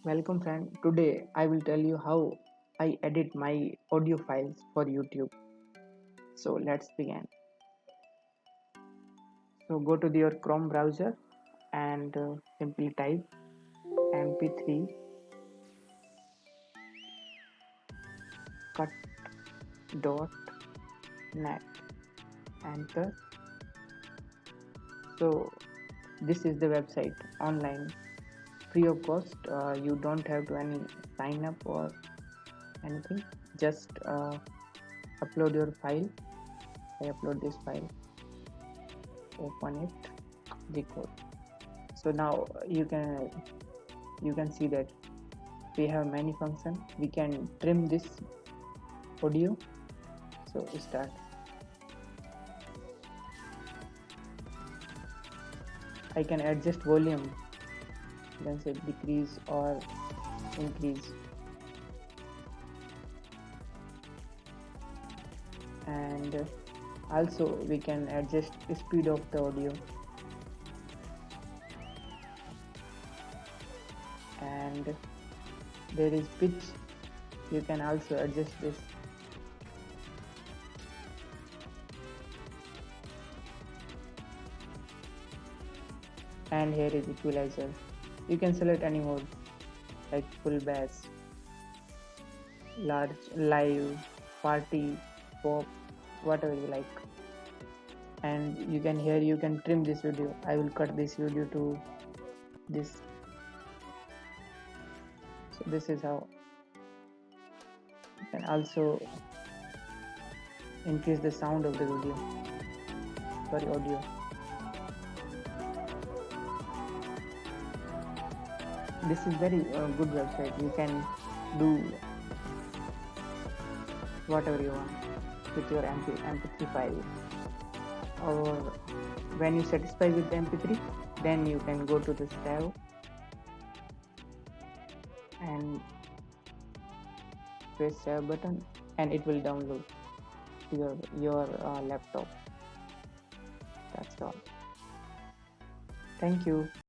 Welcome friend. Today I will tell you how I edit my audio files for YouTube. So let's begin. So go to your Chrome browser and simply type mp3 cut.net. Enter. So this is the website online, free of cost. You don't have to any sign up or anything. Just upload your file. I upload this file. Open it. Record. So now you can see that we have many functions. We can trim this audio. So start. I can adjust volume, then say decrease or increase, and also we can adjust speed of the audio, and there is pitch. You can also adjust this, and here is equalizer. You can select any mode like full bass, large, live, party, pop, whatever you like. And you can trim this video. I will cut this video to this. So this is how. You can also increase the sound of the video, sorry, audio. This is very good website. You can do whatever you want with your mp3 file, or when you satisfy with the mp3, then you can go to the save and press save button, and it will download to your laptop. That's all. Thank you.